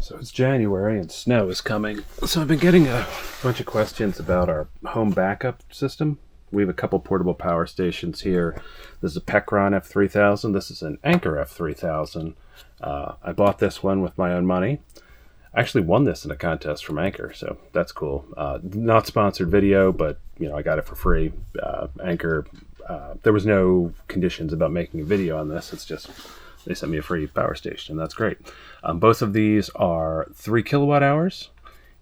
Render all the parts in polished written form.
So it's January and snow is coming. So I've been getting a bunch of questions about our home backup system. We have a couple portable power stations here. This is a Pecron F3000. This is an Anker F3000. I bought this one with my own money. I actually won this in a contest from Anker, so that's cool. Not sponsored video, but I got it for free. Anker, there was no conditions about making a video on this. It's just they sent me a free power station. That's great. Both of these are 3 kilowatt hours,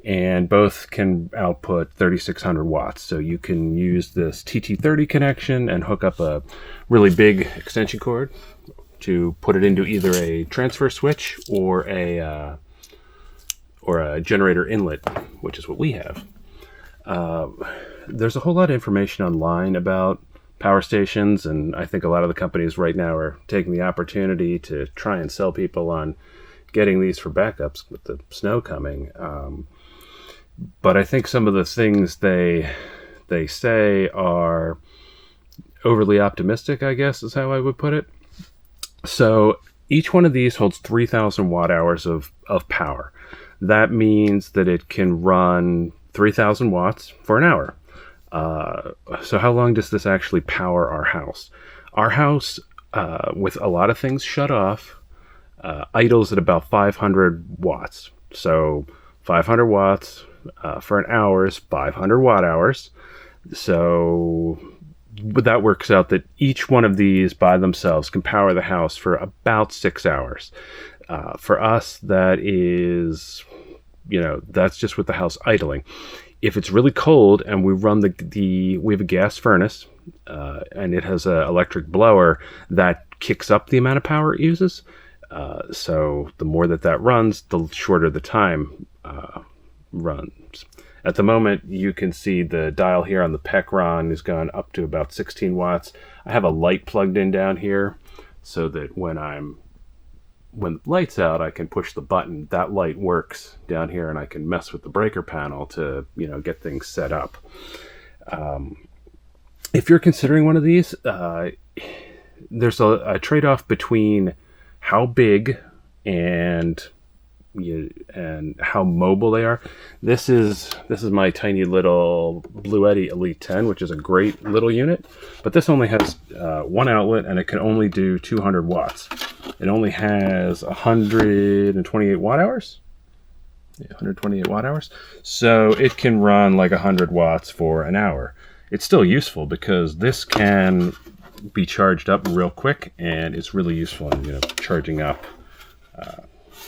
and both can output 3,600 watts. So you can use this TT30 connection and hook up a really big extension cord to put it into either a transfer switch or a generator inlet, which is what we have. There's a whole lot of information online about power stations, and I think a lot of the companies right now are taking the opportunity to try and sell people on getting these for backups with the snow coming. But I think some of the things they say are overly optimistic, I guess is how I would put it. So each one of these holds 3,000 watt hours of power. That means that it can run 3,000 watts for an hour. So how long does this actually power our house? Our house, with a lot of things shut off, idles at about 500 watts. So 500 watts for an hour is 500 watt hours. So that works out that each one of these by themselves can power the house for about 6 hours. For us, that is, that's just with the house idling. If it's really cold and we run we have a gas furnace and it has an electric blower that kicks up the amount of power it uses. So the more that runs, the shorter the time runs. At the moment, you can see the dial here on the Pecron has gone up to about 16 watts. I have a light plugged in down here so that when the light's out, I can push the button. That light works down here, and I can mess with the breaker panel to, get things set up. If you're considering one of these, there's a trade-off between how big and how mobile they are. This is my tiny little Bluetti Elite 10, which is a great little unit, but this only has one outlet and it can only do 200 watts. It only has 128 watt hours. 128 watt hours. So it can run like 100 watts for an hour. It's still useful because this can be charged up real quick, and it's really useful in charging up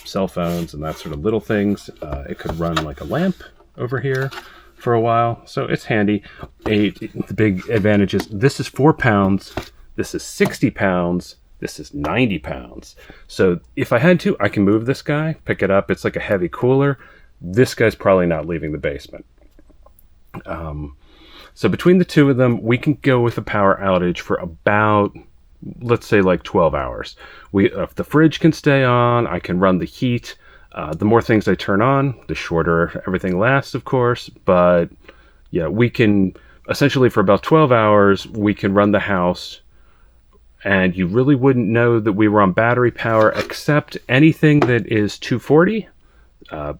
cell phones and that sort of little things. It could run like a lamp over here for a while, so it's handy. The big advantage is this is 4 pounds, this is 60 pounds, this is 90 pounds. So if I had to, I can move this guy, pick it up. It's like a heavy cooler. This guy's probably not leaving the basement. So between the two of them, we can go with a power outage for about, let's say, like 12 hours. If the fridge can stay on, I can run the heat. The more things I turn on, the shorter everything lasts, of course. But yeah, we can essentially for about 12 hours, we can run the house, and you really wouldn't know that we were on battery power, except anything that is 240.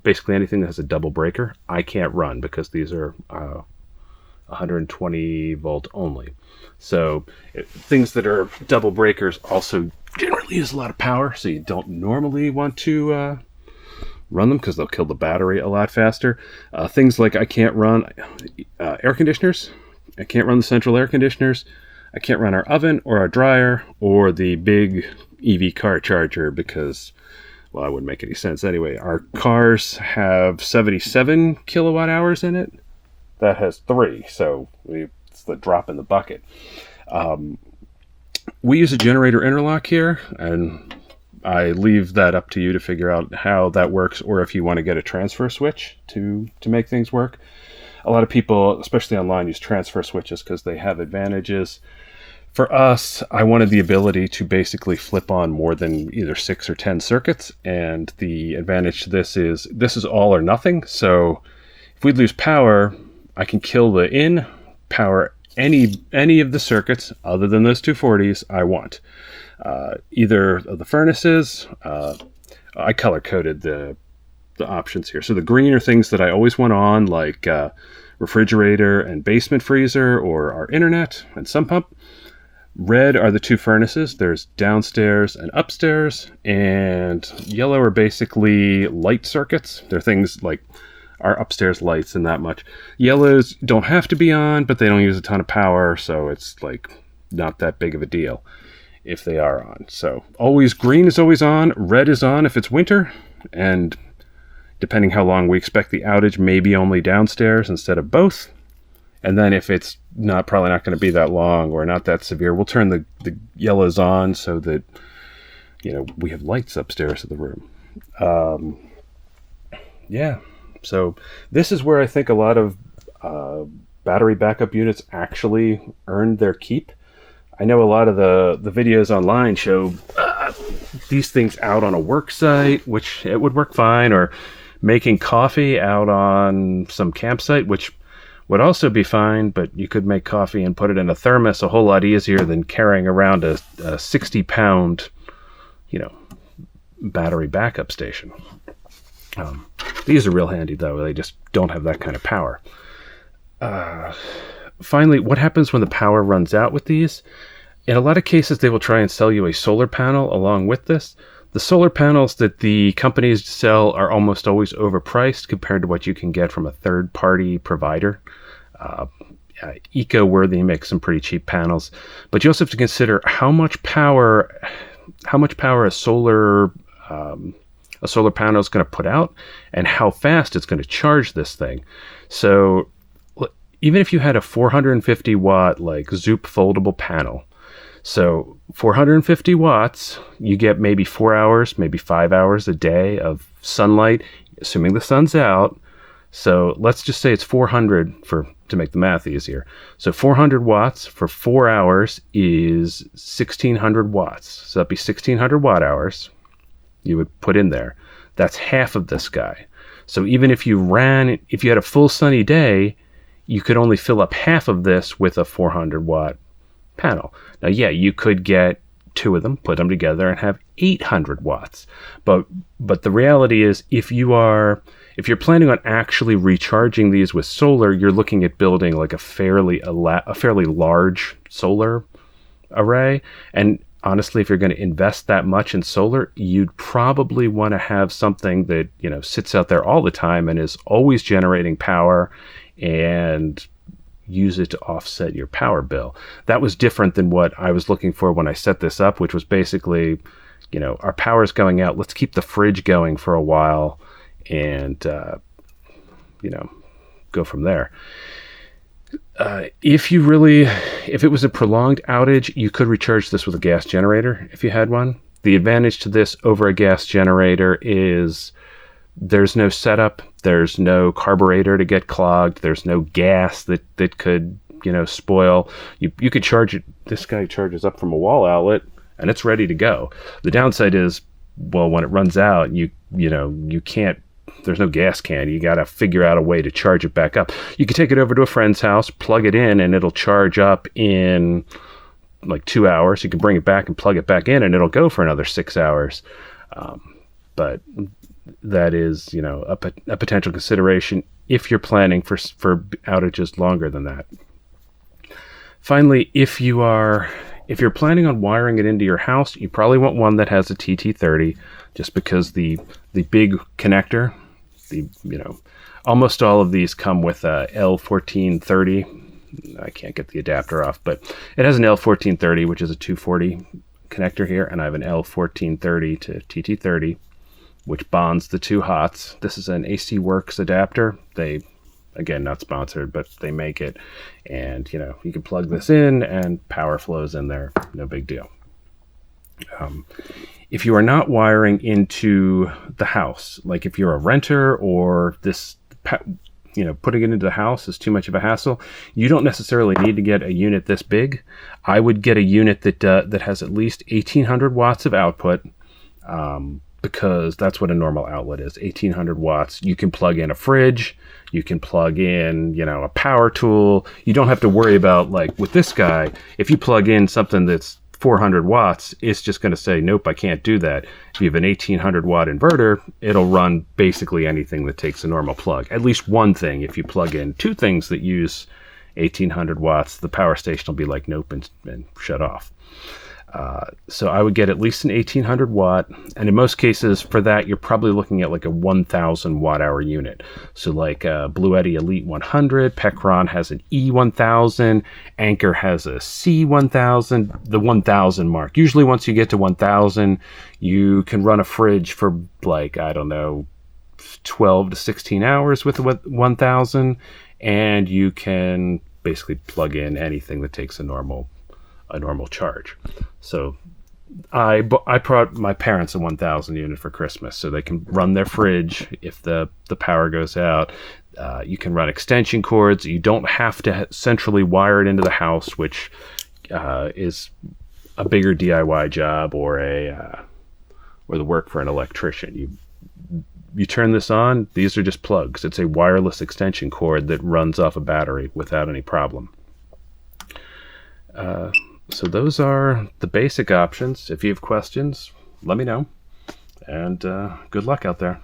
Basically anything that has a double breaker, I can't run because these are 120 volt only. So things that are double breakers also generally use a lot of power, so you don't normally want to run them because they'll kill the battery a lot faster. Things like I can't run air conditioners. I can't run the central air conditioners. I can't run our oven or our dryer or the big EV car charger because, well, it wouldn't make any sense anyway. Our cars have 77 kilowatt hours in it. That has 3, so it's the drop in the bucket. We use a generator interlock here, and I leave that up to you to figure out how that works, or if you want to get a transfer switch to make things work. A lot of people, especially online, use transfer switches because they have advantages. For us, I wanted the ability to basically flip on more than either 6 or 10 circuits, and the advantage to this is all or nothing. So if we lose power, I can kill the in, power any of the circuits other than those 240s I want. Either of the furnaces, I color coded the the options here. So the green are things that I always want on, like refrigerator and basement freezer, or our internet and sump pump. Red are the two furnaces. There's downstairs and upstairs. And yellow are basically light circuits. They're things like our upstairs lights and that much. Yellows don't have to be on, but they don't use a ton of power, so it's like not that big of a deal if they are on. So always green is always on. Red is on if it's winter. And depending how long we expect the outage, maybe only downstairs instead of both. And then if it's probably not going to be that long or not that severe, we'll turn the yellows on so that, we have lights upstairs in the room. Yeah. So this is where I think a lot of battery backup units actually earned their keep. I know a lot of the videos online show these things out on a work site, which it would work fine, or making coffee out on some campsite, which would also be fine, but you could make coffee and put it in a thermos a whole lot easier than carrying around a 60-pound, battery backup station. These are real handy, though. They just don't have that kind of power. Finally, what happens when the power runs out with these? In a lot of cases, they will try and sell you a solar panel along with this. The solar panels that the companies sell are almost always overpriced compared to what you can get from a third-party provider. EcoWorthy makes some pretty cheap panels, but you also have to consider how much power a solar panel is going to put out and how fast it's going to charge this thing. So even if you had a 450 watt Zoop foldable panel, so 450 watts, you get maybe 4 hours, maybe 5 hours a day of sunlight, assuming the sun's out. So let's just say it's 400 to make the math easier. So 400 watts for 4 hours is 1600 watts. So that'd be 1600 watt hours you would put in there. That's half of this guy. So even if you had a full sunny day, you could only fill up half of this with a 400 watt panel. Now, yeah, you could get two of them, put them together, and have 800 watts. But the reality is, if you're planning on actually recharging these with solar, you're looking at building like a fairly large solar array. And honestly, if you're going to invest that much in solar, you'd probably want to have something that, sits out there all the time and is always generating power and use it to offset your power bill. That was different than what I was looking for when I set this up, which was basically, our power's going out. Let's keep the fridge going for a while and, go from there. If it was a prolonged outage, you could recharge this with a gas generator if you had one. The advantage to this over a gas generator is there's no setup, there's no carburetor to get clogged, there's no gas that could, spoil. You could charge it. This guy charges up from a wall outlet and it's ready to go. The downside is, well, when it runs out, you can't, there's no gas can. You got to figure out a way to charge it back up. You could take it over to a friend's house, plug it in, and it'll charge up in like 2 hours. You can bring it back and plug it back in, and it'll go for another 6 hours. But that is, a potential consideration if you're planning for outages longer than that. Finally, if you're planning on wiring it into your house, you probably want one that has a TT30, just because the big connector, almost all of these come with a L1430. I can't get the adapter off, but it has an L1430, which is a 240 connector here, and I have an L1430 to TT30, which bonds the two hots. This is an AC Works adapter. They, again, not sponsored, but they make it, and you can plug this in and power flows in there. No big deal. If you are not wiring into the house, like if you're a renter or putting it into the house is too much of a hassle, you don't necessarily need to get a unit this big. I would get a unit that has at least 1800 watts of output, because that's what a normal outlet is, 1800 watts. You can plug in a fridge, you can plug in, a power tool. You don't have to worry about, like with this guy, if you plug in something that's 400 watts, it's just going to say, nope, I can't do that. If you have an 1800 watt inverter, it'll run basically anything that takes a normal plug. At least one thing. If you plug in two things that use 1800 watts, the power station will be like, nope, and shut off. So I would get at least an 1800 watt, and in most cases for that you're probably looking at like a 1000 watt hour unit. So like Bluetti Elite 100, Pecron has an E1000, Anker has a C1000, the 1000 mark. Usually once you get to 1000, you can run a fridge for like, I don't know, 12 to 16 hours with a 1000, and you can basically plug in anything that takes a normal charge. So I brought my parents a 1000 unit for Christmas so they can run their fridge if the power goes out. You can run extension cords. You don't have to centrally wire it into the house, which is a bigger DIY job or the work for an electrician. You turn this on, these are just plugs. It's a wireless extension cord that runs off a battery without any problem. So those are the basic options. If you have questions, let me know. And good luck out there.